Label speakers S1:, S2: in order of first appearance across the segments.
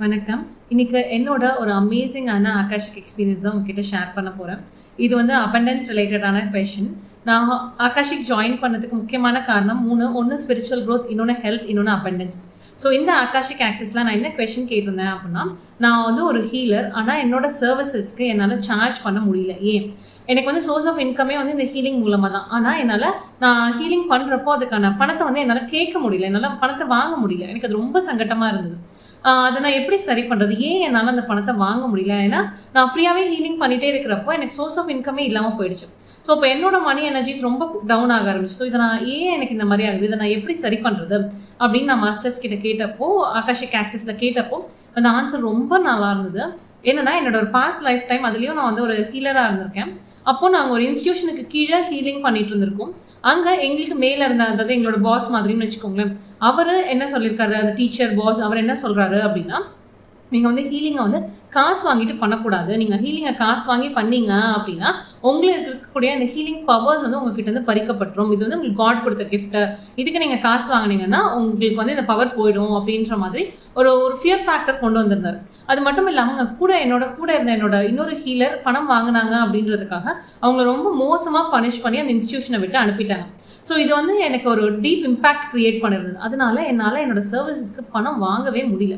S1: வணக்கம். இன்னைக்கு என்னோட ஒரு அமேசிங்கான ஆகாஷிக் எக்ஸ்பீரியன்ஸ் தான் உங்ககிட்ட ஷேர் பண்ண போறேன். இது வந்து அபண்டன்ஸ் ரிலேட்டடான கொஸ்டின். நான் ஆகாஷிக் ஜாயின் பண்ணதுக்கு முக்கியமான காரணம் 3. ஒண்ணு ஸ்பிரிச்சுவல் குரோத், இன்னொன்னு ஹெல்த், இன்னொன்னு அபண்டன்ஸ். ஸோ இந்த ஆகாஷிக் ஆக்சஸ்ல நான் என்ன கொஸ்டின் கேட்டிருந்தேன் அப்படின்னா, நான் வந்து ஒரு ஹீலர். ஆனால் என்னோட சர்வீசஸ்க்கு என்னால் சார்ஜ் பண்ண முடியல. ஏன்? எனக்கு வந்து சோர்ஸ் ஆஃப் இன்கமே வந்து இந்த ஹீலிங் மூலமாக தான். ஆனால் என்னால் நான் ஹீலிங் பண்ணுறப்போ அதுக்கான பணத்தை வந்து என்னால் கேட்க முடியல. என்னால் பணத்தை வாங்க முடியல. எனக்கு அது ரொம்ப சங்கட்டமாக இருந்தது. அதை நான் எப்படி சரி பண்ணுறது? ஏன் என்னால் அந்த பணத்தை வாங்க முடியல? ஏன்னா நான் ஃப்ரீயாகவே ஹீலிங் பண்ணிகிட்டே இருக்கிறப்போ எனக்கு சோர்ஸ் ஆஃப் இன்கமே இல்லாமல் போயிடுச்சு. ஸோ இப்போ என்னோட மணி எனர்ஜிஸ் ரொம்ப டவுன் ஆக ஆரம்பிச்சு. ஸோ இதை நான் எனக்கு இந்த மாதிரி ஆகுது, இதை நான் எப்படி சரி பண்ணுறது அப்படின்னு நான் மாஸ்டர்ஸ் கிட்ட கேட்டப்போ, ஆகாஷிக் ஆக்சஸில் கேட்டப்போ அந்த ஆன்சர் ரொம்ப நல்லா இருந்தது. என்னன்னா, என்னோட ஒரு பாஸ்ட் லைஃப் டைம் அதுலேயும் நான் வந்து ஒரு ஹீலராக இருந்திருக்கேன். அப்போது நாங்கள் ஒரு இன்ஸ்டியூஷனுக்கு கீழே ஹீலிங் பண்ணிட்டு இருந்திருக்கோம். அங்கே எங்களுக்கு மேலே இருந்த, அதாவது எங்களோட பாஸ் மாதிரின்னு வச்சுக்கோங்களேன். அவர் என்ன சொல்லியிருக்காரு, அந்த டீச்சர் பாஸ் அவர் என்ன சொல்கிறாரு அப்படின்னா, நீங்கள் வந்து ஹீலிங்கை வந்து காசு வாங்கிட்டு பண்ணக்கூடாது. நீங்கள் ஹீலிங்கை காசு வாங்கி பண்ணீங்க அப்படின்னா உங்களுக்கு இருக்கக்கூடிய அந்த ஹீலிங் பவர்ஸ் வந்து உங்ககிட்ட வந்து பறிக்கப்பட்டுரும். இது வந்து உங்களுக்கு காட் கொடுத்த கிஃப்ட்டு. இதுக்கு நீங்கள் காசு வாங்கினீங்கன்னா உங்களுக்கு வந்து இந்த பவர் போயிடும் அப்படின்ற மாதிரி ஒரு ஃபியர் ஃபேக்டர் கொண்டு வந்திருந்தார். அது மட்டும் இல்லாமல் என்னோட கூட இருந்த என்னோட இன்னொரு ஹீலர் பணம் வாங்கினாங்க அப்படின்றதுக்காக அவங்கள ரொம்ப மோசமாக பனிஷ் பண்ணி அந்த இன்ஸ்டியூஷனை விட்டு அனுப்பிட்டாங்க. ஸோ இது வந்து எனக்கு ஒரு டீப் இம்பேக்ட் கிரியேட் பண்ணிருந்தது. அதனால என்னால் என்னோட சர்வீசஸ்க்கு பணம் வாங்கவே முடியல.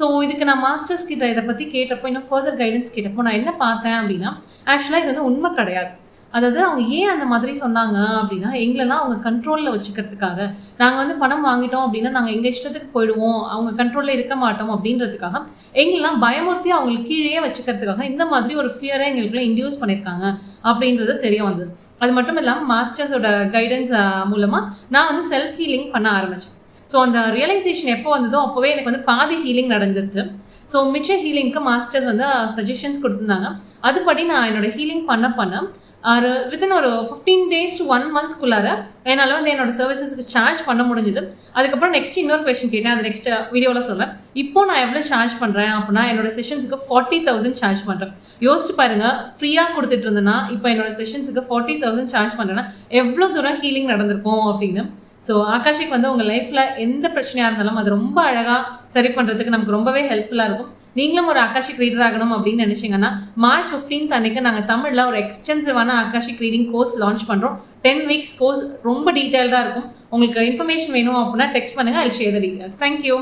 S1: ஸோ இதுக்கு நான் மாஸ்டர்ஸ் கிட்ட இதை பற்றி கேட்டப்போ, இன்னும் ஃபர்தர் கைடன்ஸ் கேட்டப்போ நான் என்ன பார்த்தேன் அப்படின்னா, ஆக்சுவலாக இது வந்து உண்மை கிடையாது. அதாவது அவங்க ஏன் அந்த மாதிரி சொன்னாங்க அப்படின்னா, எங்களெல்லாம் அவங்க கண்ட்ரோலில் வச்சுக்கிறதுக்காக, நாங்கள் வந்து பணம் வாங்கிட்டோம் அப்படின்னா நாங்கள் எங்கள் இஷ்டத்துக்கு போயிடுவோம், அவங்க கண்ட்ரோலில் இருக்க மாட்டோம் அப்படின்றதுக்காக எங்களெல்லாம் பயமுறுத்தி அவங்களுக்கு கீழே வச்சுக்கிறதுக்காக இந்த மாதிரி ஒரு ஃபியரை எங்களுக்குள்ள இன்டியூஸ் பண்ணியிருக்காங்க அப்படின்றது தெரிய வந்தது. அது மட்டும் இல்லாமல் மாஸ்டர்ஸோட கைடன்ஸ் மூலமாக நான் வந்து செல்ஃப் ஹீலிங் பண்ண ஆரம்பித்தேன். ஸோ அந்த ரியலைசேஷன் எப்போ வந்ததோ அப்போவே எனக்கு வந்து பாதி ஹீலிங் நடந்துருச்சு. ஸோ மிச்ச ஹீலிங்க்கு மாஸ்டர்ஸ் வந்து சஜஷன்ஸ் கொடுத்துருந்தாங்க. அதுபடி நான் என்னோட ஹீலிங் பண்ண வித்தின் ஒரு 15 days to 1 monthக்குள்ளார என்னால் வந்து என்னோட சர்வீசஸ்க்கு சார்ஜ் பண்ண முடிஞ்சுது. அதுக்கப்புறம் நெக்ஸ்ட் இன்னொரு கொஸ்டின் கேட்டேன், அது நெக்ஸ்ட் வீடியோவில் சொல்கிறேன். இப்போ நான் எவ்வளோ சார்ஜ் பண்ணுறேன் அப்படின்னா, என்னோட செஷன்ஸுக்கு 40,000 சார்ஜ் பண்ணுறேன். யோசிச்சு பாருங்கள், ஃப்ரீயாக கொடுத்துட்டு இருந்தேன்னா இப்போ என்னோட செஷன்ஸுக்கு 40,000 சார்ஜ் பண்ணுறேன்னா எவ்வளோ தூரம் ஹீலிங் நடந்திருக்கும் அப்படின்னு. ஸோ ஆகாஷிக் வந்து உங்கள் லைஃப்பில் எந்த பிரச்சனையாக இருந்தாலும் அது ரொம்ப அழகாக சரி பண்ணுறதுக்கு நமக்கு ரொம்பவே ஹெல்ப்ஃபுல்லாக இருக்கும். நீங்களும் ஒரு ஆகாஷிக் ரீடர் ஆகணும் அப்படின்னு நினச்சிங்கன்னா, March 15th அன்றைக்கி நாங்கள் தமிழில் ஒரு எக்ஸ்டென்சிவான ஆகாஷிக் ரீடிங் கோர்ஸ் லான்ச் பண்ணுறோம். 10 weeks கோர்ஸ் ரொம்ப டீட்டெயில்டாக இருக்கும். உங்களுக்கு இன்ஃபர்மேஷன் வேணும் அப்படின்னா டெக்ஸ்ட் பண்ணுங்கள். I will share the details. Thank you.